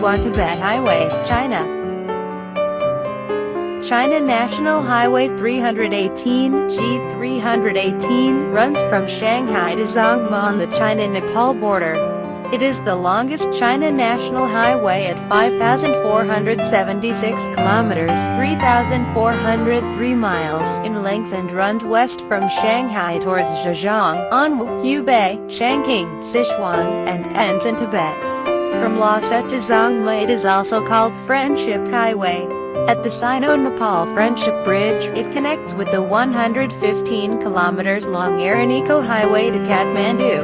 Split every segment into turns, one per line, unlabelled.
Sichuan-Tibet Highway, China. China National Highway 318 (G318) runs from Shanghai to Zhongma on the China-Nepal border. It is the longest China National Highway at 5,476 kilometers (3,403 miles) in length and runs west from Shanghai towards Zhejiang, Anwu, Hubei, Chongqing, Sichuan, and ends in Tibet. From Lhasa to Zhongma it is also called Friendship Highway. At the Sino-Nepal Friendship Bridge, it connects with the 115 kilometers long Araniko Highway to Kathmandu.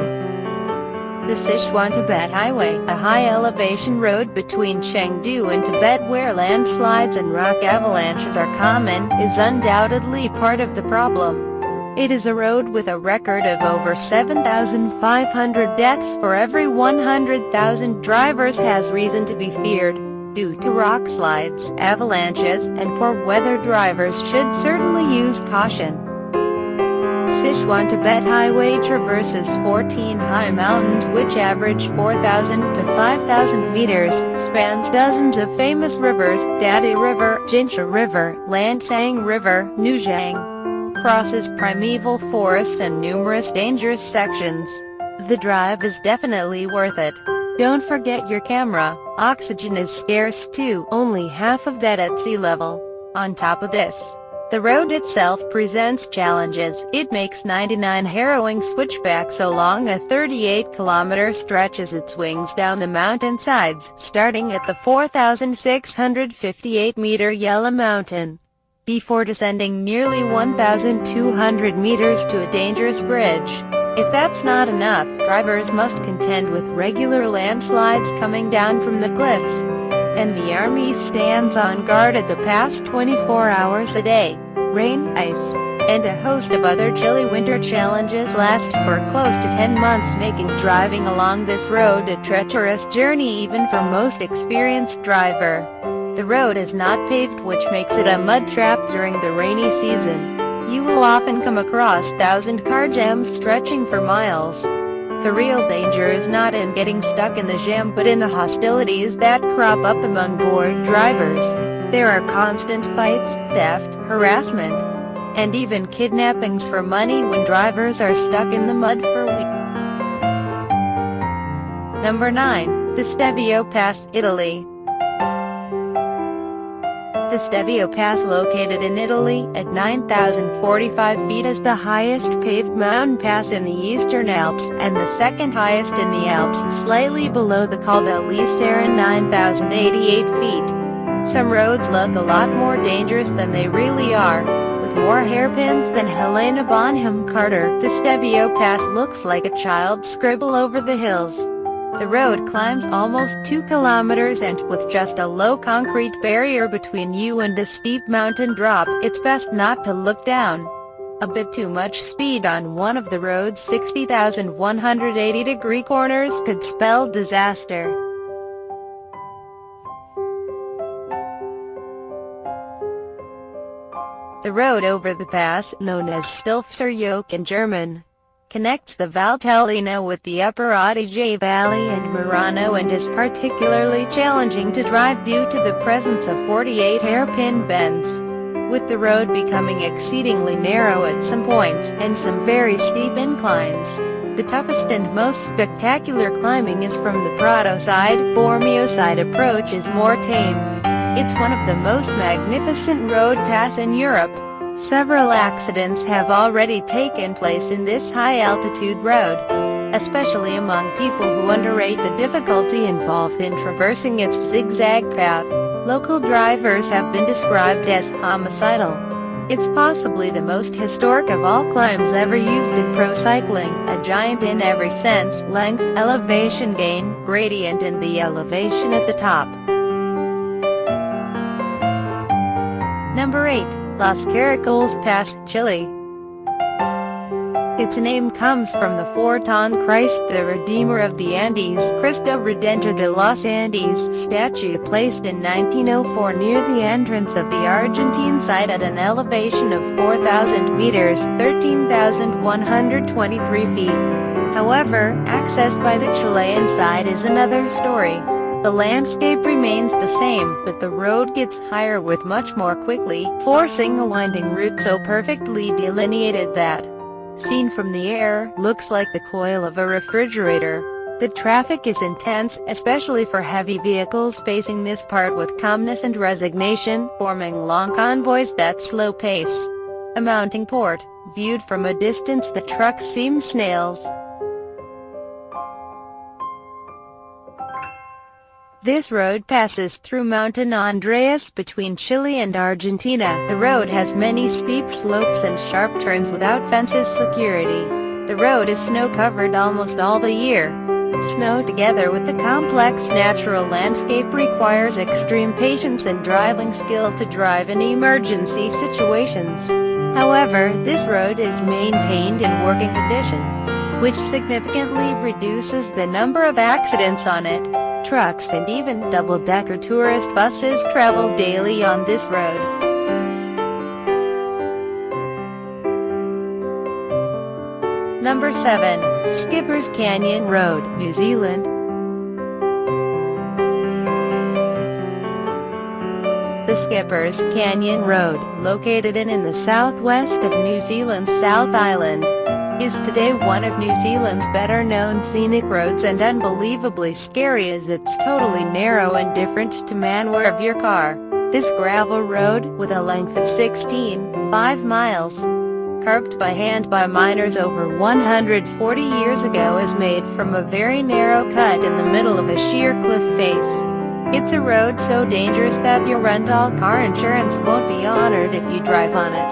The Sichuan-Tibet Highway, a high-elevation road between Chengdu and Tibet where landslides and rock avalanches are common, is undoubtedly part of the problem. It is a road with a record of over 7,500 deaths for every 100,000 drivers, has reason to be feared. Due to rock slides, avalanches, and poor weather, drivers should certainly use caution. Sichuan-Tibet Highway traverses 14 high mountains which average 4,000 to 5,000 meters, spans dozens of famous rivers, Dadi River, Jinsha River, Lansang River, Nujiang, crosses primeval forest and numerous dangerous sections. The drive is definitely worth it. Don't forget your camera. Oxygen is scarce too, only half of that at sea level. On top of this, the road itself presents challenges. It makes 99 harrowing switchbacks along a 38-kilometer stretch as it swings down the mountain sides, starting at the 4,658-meter Yellow Mountain, before descending nearly 1,200 meters to a dangerous bridge. If that's not enough, drivers must contend with regular landslides coming down from the cliffs. And the army stands on guard at the pass 24 hours a day. Rain, ice, and a host of other chilly winter challenges last for close to 10 months, making driving along this road a treacherous journey even for most experienced driver. The road is not paved, which makes it a mud trap during the rainy season. You will often come across 1,000-car jams stretching for miles. The real danger is not in getting stuck in the jam but in the hostilities that crop up among bored drivers. There are constant fights, theft, harassment, and even kidnappings for money when drivers are stuck in the mud for weeks. Number 9. The Stelvio Pass, Italy. The Stelvio Pass, located in Italy, at 9,045 feet, is the highest paved mountain pass in the Eastern Alps, and the second highest in the Alps, slightly below the Col d'Isère, 9,088 feet. Some roads look a lot more dangerous than they really are. With more hairpins than Helena Bonham Carter, the Stelvio Pass looks like a child's scribble over the hills. The road climbs almost 2 kilometers, and with just a low concrete barrier between you and a steep mountain drop, it's best not to look down. A bit too much speed on one of the road's 60,180-degree corners could spell disaster. The road over the pass, known as Stilfserjoch in German, connects the Valtellina with the Upper Adige Valley and Murano, and is particularly challenging to drive due to the presence of 48 hairpin bends, with the road becoming exceedingly narrow at some points, and some very steep inclines. The toughest and most spectacular climbing is from the Prato side. Bormio side approach is more tame. It's one of the most magnificent road pass in Europe. Several accidents have already taken place in this high-altitude road, especially among people who underrate the difficulty involved in traversing its zigzag path. Local drivers have been described as homicidal. It's possibly the most historic of all climbs ever used in pro cycling, a giant in every sense: length, elevation gain, gradient, and the elevation at the top. Number 8. Los Caracoles Pass, Chile. Its name comes from the Forton Christ the Redeemer of the Andes, Cristo Redentor de los Andes, statue placed in 1904 near the entrance of the Argentine site at an elevation of 4,000 meters, 13,123 feet. However, access by the Chilean side is another story. The landscape remains the same, but the road gets higher with much more quickly, forcing a winding route so perfectly delineated that, seen from the air, looks like the coil of a refrigerator. The traffic is intense, especially for heavy vehicles facing this part with calmness and resignation, forming long convoys that slow pace. A mounting port. Viewed from a distance the trucks seem snails. This road passes through Mountain Andreas between Chile and Argentina. The road has many steep slopes and sharp turns without fences security. The road is snow-covered almost all the year. Snow together with the complex natural landscape requires extreme patience and driving skill to drive in emergency situations. However, this road is maintained in working condition, which significantly reduces the number of accidents on it. Trucks and even double-decker tourist buses travel daily on this road. Number 7. Skipper's Canyon Road, New Zealand. The Skipper's Canyon Road, located in the southwest of New Zealand's South Island, is today one of New Zealand's better-known scenic roads and unbelievably scary as it's totally narrow and different to maneuver of your car. This gravel road, with a length of 16.5 miles, carved by hand by miners over 140 years ago, is made from a very narrow cut in the middle of a sheer cliff face. It's a road so dangerous that your rental car insurance won't be honored if you drive on it.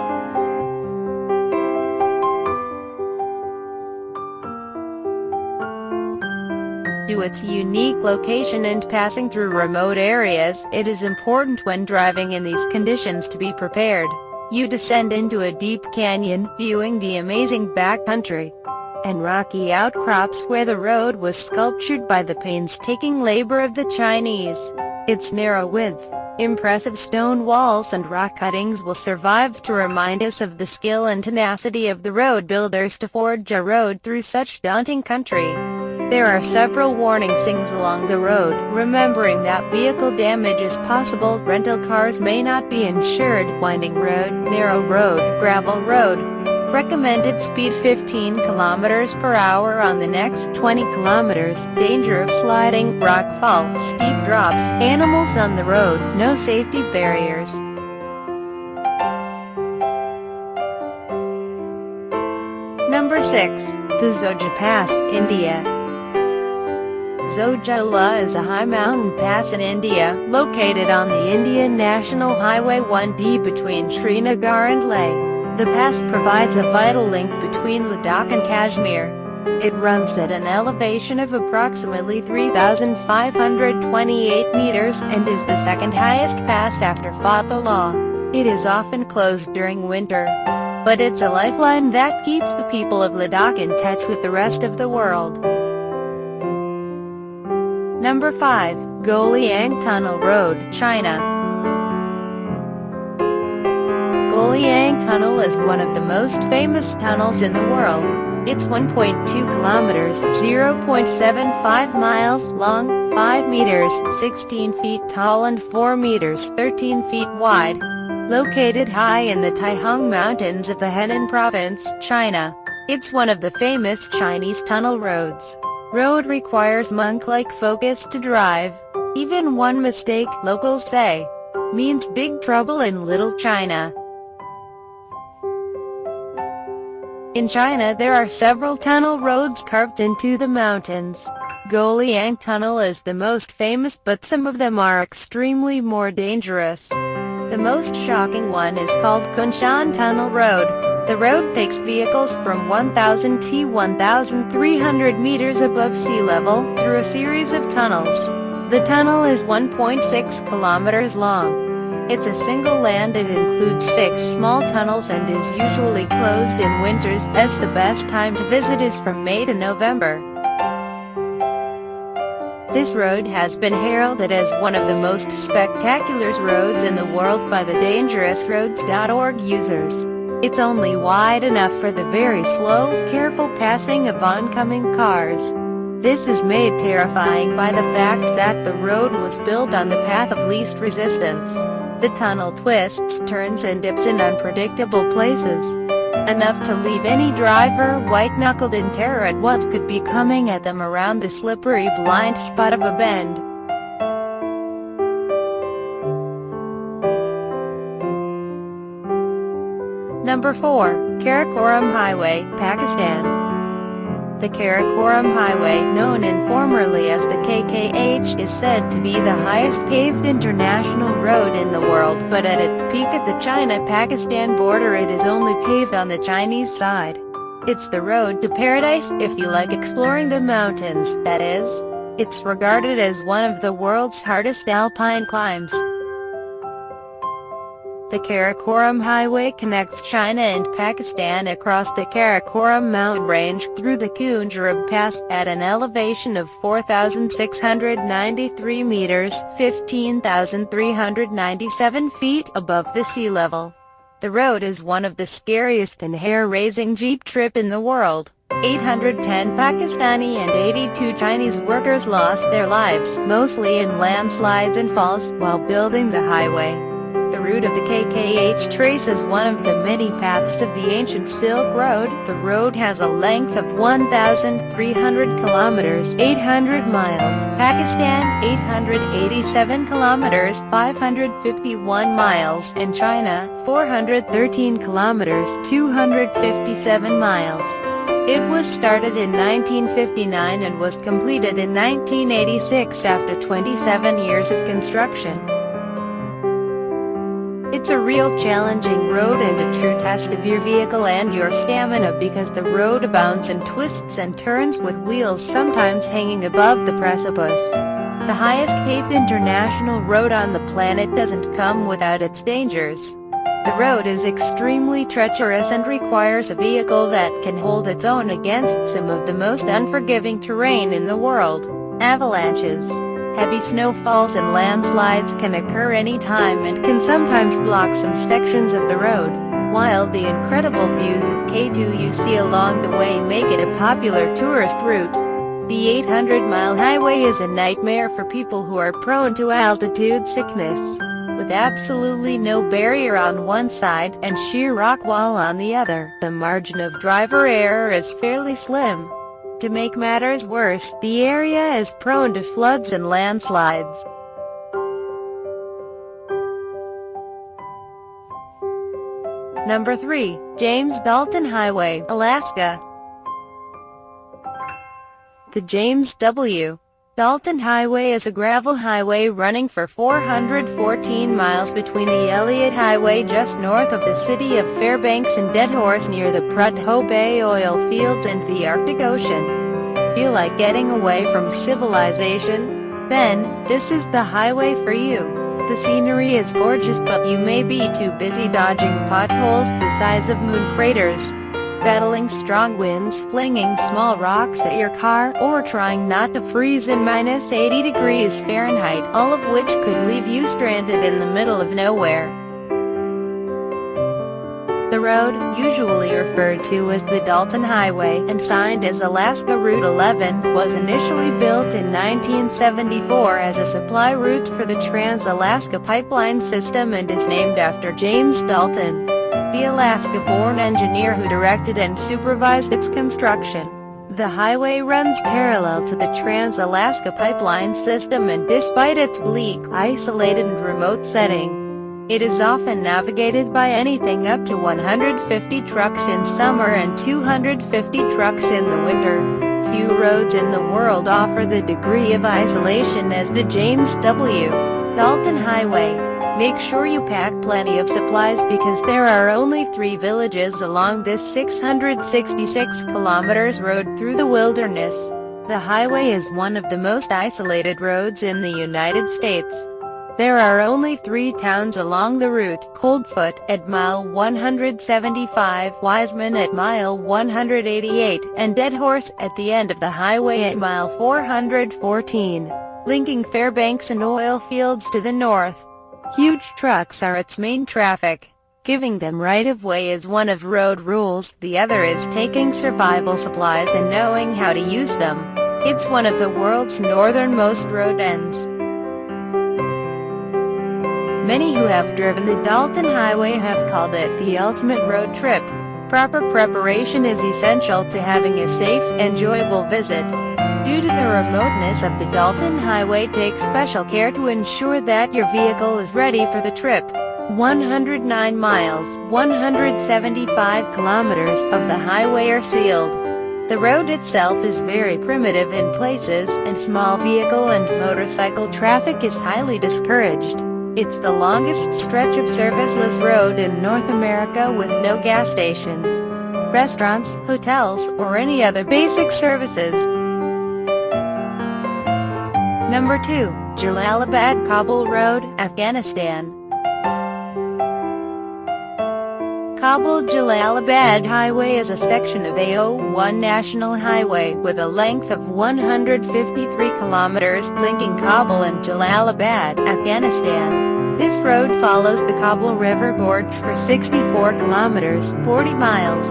Due to its unique location and passing through remote areas, it is important when driving in these conditions to be prepared. You descend into a deep canyon, viewing the amazing backcountry and rocky outcrops where the road was sculptured by the painstaking labor of the Chinese. Its narrow width, impressive stone walls and rock cuttings will survive to remind us of the skill and tenacity of the road builders to forge a road through such daunting country. There are several warning signs along the road, remembering that vehicle damage is possible. Rental cars may not be insured. Winding road, narrow road, gravel road. Recommended speed 15 km per hour on the next 20 km. Danger of sliding, rock fall, steep drops, animals on the road, no safety barriers. Number 6. The Zoja Pass, India. Zojala is a high mountain pass in India, located on the Indian National Highway 1D between Srinagar and Leh. The pass provides a vital link between Ladakh and Kashmir. It runs at an elevation of approximately 3,528 meters and is the second highest pass after Fathala. It is often closed during winter, but it's a lifeline that keeps the people of Ladakh in touch with the rest of the world. Number 5. Guoliang Tunnel Road, China. Guoliang Tunnel is one of the most famous tunnels in the world. It's 1.2 kilometers, 0.75 miles long, 5 meters, 16 feet tall and 4 meters, 13 feet wide. Located high in the Taihang Mountains of the Henan Province, China. It's one of the famous Chinese tunnel roads. Road requires monk-like focus to drive. Even one mistake, locals say, means big trouble in Little China. In China there are several tunnel roads carved into the mountains. Guoliang Tunnel is the most famous, but some of them are extremely more dangerous. The most shocking one is called Kunshan Tunnel Road. The road takes vehicles from 1,000 to 1,300 meters above sea level, through a series of tunnels. The tunnel is 1.6 kilometers long. It's a single land. It includes 6 small tunnels and is usually closed in winters, as the best time to visit is from May to November. This road has been heralded as one of the most spectacular roads in the world by the DangerousRoads.org users. It's only wide enough for the very slow, careful passing of oncoming cars. This is made terrifying by the fact that the road was built on the path of least resistance. The tunnel twists, turns and dips in unpredictable places, enough to leave any driver white-knuckled in terror at what could be coming at them around the slippery blind spot of a bend. Number 4. Karakoram Highway, Pakistan. The Karakoram Highway, known informally as the KKH, is said to be the highest paved international road in the world, but at its peak at the China-Pakistan border it is only paved on the Chinese side. It's the road to paradise, if you like exploring the mountains, that is. It's regarded as one of the world's hardest alpine climbs. The Karakoram Highway connects China and Pakistan across the Karakoram mountain range, through the Kunjarab Pass, at an elevation of 4,693 meters, 15,397 feet above the sea level. The road is one of the scariest and hair-raising jeep trip in the world. 810 Pakistani and 82 Chinese workers lost their lives, mostly in landslides and falls, while building the highway. The route of the KKH traces one of the many paths of the ancient Silk Road. The road has a length of 1,300 kilometers, 800 miles. Pakistan, 887 kilometers, 551 miles. And China, 413 kilometers, 257 miles. It was started in 1959 and was completed in 1986 after 27 years of construction. It's a real challenging road and a true test of your vehicle and your stamina, because the road abounds in twists and turns, with wheels sometimes hanging above the precipice. The highest paved international road on the planet doesn't come without its dangers. The road is extremely treacherous and requires a vehicle that can hold its own against some of the most unforgiving terrain in the world. Avalanches, heavy snowfalls and landslides can occur anytime and can sometimes block some sections of the road, while the incredible views of K2 you see along the way make it a popular tourist route. The 800-mile highway is a nightmare for people who are prone to altitude sickness. With absolutely no barrier on one side and sheer rock wall on the other, the margin of driver error is fairly slim. To make matters worse, the area is prone to floods and landslides. Number 3. James Dalton Highway, Alaska. The James W. Dalton Highway is a gravel highway running for 414 miles between the Elliott Highway just north of the city of Fairbanks and Deadhorse near the Prudhoe Bay oil fields and the Arctic Ocean. Feel like getting away from civilization? Then, this is the highway for you. The scenery is gorgeous, but you may be too busy dodging potholes the size of moon craters, battling strong winds flinging small rocks at your car, or trying not to freeze in minus 80 degrees Fahrenheit, all of which could leave you stranded in the middle of nowhere. The road, usually referred to as the Dalton Highway and signed as Alaska Route 11, was initially built in 1974 as a supply route for the Trans-Alaska Pipeline System and is named after James Dalton, the Alaska-born engineer who directed and supervised its construction. The highway runs parallel to the Trans-Alaska Pipeline System, and despite its bleak, isolated and remote setting, it is often navigated by anything up to 150 trucks in summer and 250 trucks in the winter. Few roads in the world offer the degree of isolation as the James W. Dalton Highway. Make sure you pack plenty of supplies, because there are only 3 villages along this 666 kilometers road through the wilderness. The highway is one of the most isolated roads in the United States. There are only 3 towns along the route: Coldfoot at mile 175, Wiseman at mile 188, and Deadhorse at the end of the highway at mile 414, linking Fairbanks and oil fields to the north. Huge trucks are its main traffic. Giving them right-of-way is one of road rules, the other is taking survival supplies and knowing how to use them. It's one of the world's northernmost road ends. Many who have driven the Dalton Highway have called it the ultimate road trip. Proper preparation is essential to having a safe, enjoyable visit. Due to the remoteness of the Dalton Highway, take special care to ensure that your vehicle is ready for the trip. 109 miles, 175 kilometers of the highway are sealed. The road itself is very primitive in places, and small vehicle and motorcycle traffic is highly discouraged. It's the longest stretch of serviceless road in North America with no gas stations, restaurants, hotels, or any other basic services. Number 2. Jalalabad Kabul Road, Afghanistan. Kabul-Jalalabad Highway is a section of A01 National Highway with a length of 153 kilometers linking Kabul and Jalalabad, Afghanistan. This road follows the Kabul River Gorge for 64 kilometers, 40 miles.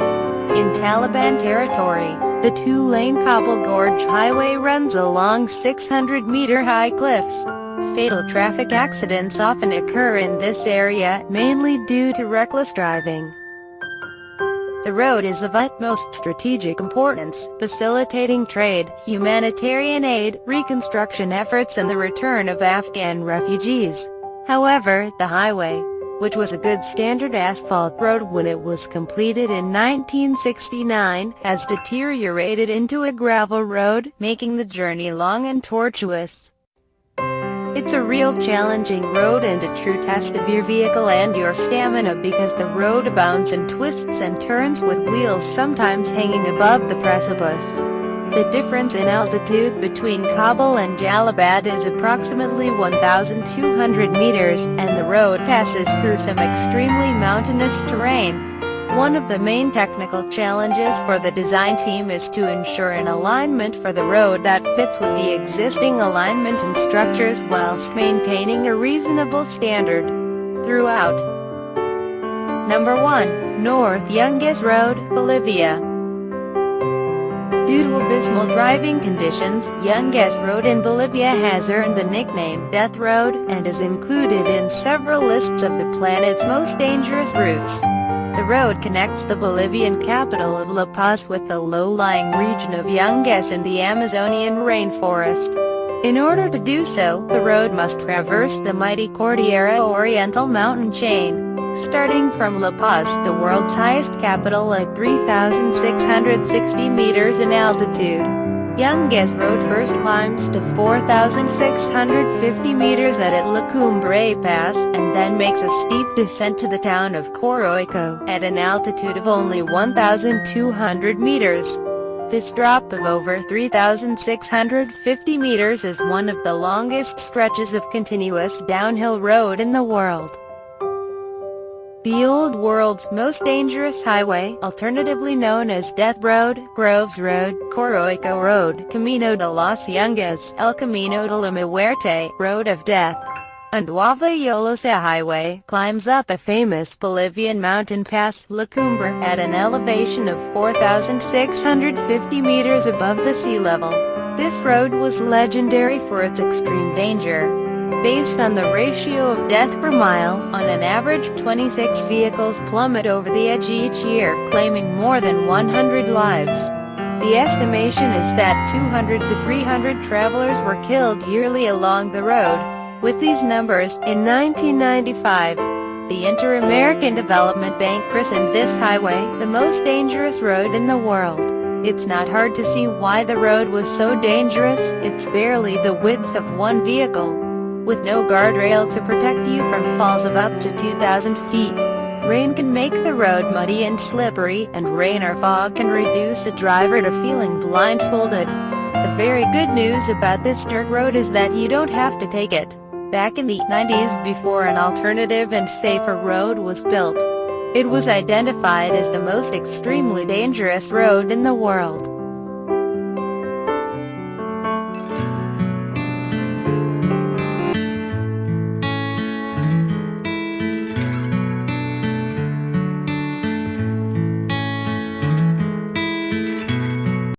In Taliban territory, the two-lane Kabul Gorge Highway runs along 600-meter-high cliffs. Fatal traffic accidents often occur in this area, mainly due to reckless driving. The road is of utmost strategic importance, facilitating trade, humanitarian aid, reconstruction efforts and the return of Afghan refugees. However, the highway, which was a good standard asphalt road when it was completed in 1969, has deteriorated into a gravel road, making the journey long and tortuous. It's a real challenging road and a true test of your vehicle and your stamina because the road abounds in twists and turns with wheels sometimes hanging above the precipice. The difference in altitude between Kabul and Jalalabad is approximately 1,200 meters, and the road passes through some extremely mountainous terrain. One of the main technical challenges for the design team is to ensure an alignment for the road that fits with the existing alignment and structures whilst maintaining a reasonable standard throughout. Number 1. North Yungas Road, Bolivia. Due to abysmal driving conditions, Yungas Road in Bolivia has earned the nickname Death Road, and is included in several lists of the planet's most dangerous routes. The road connects the Bolivian capital of La Paz with the low-lying region of Yungas in the Amazonian rainforest. In order to do so, the road must traverse the mighty Cordillera Oriental mountain chain. Starting from La Paz, the world's highest capital at 3,660 meters in altitude, Yungas Road first climbs to 4,650 meters at La Cumbre Pass, and then makes a steep descent to the town of Coroico, at an altitude of only 1,200 meters. This drop of over 3,650 meters is one of the longest stretches of continuous downhill road in the world. The old world's most dangerous highway, alternatively known as Death Road, Groves Road, Coroico Road, Camino de los Yungas, El Camino de la Muerte, Road of Death, and Nueva Yolosa Highway, climbs up a famous Bolivian mountain pass, La Cumbre, at an elevation of 4,650 meters above the sea level. This road was legendary for its extreme danger. Based on the ratio of death per mile, on an average 26 vehicles plummet over the edge each year, claiming more than 100 lives. The estimation is that 200 to 300 travelers were killed yearly along the road. With these numbers, in 1995, the Inter-American Development Bank christened this highway the most dangerous road in the world. It's not hard to see why the road was so dangerous. It's barely the width of one vehicle, with no guardrail to protect you from falls of up to 2,000 feet. Rain can make the road muddy and slippery, and rain or fog can reduce a driver to feeling blindfolded. The very good news about this dirt road is that you don't have to take it. Back in the 90s, before an alternative and safer road was built, it was identified as the most extremely dangerous road in the world.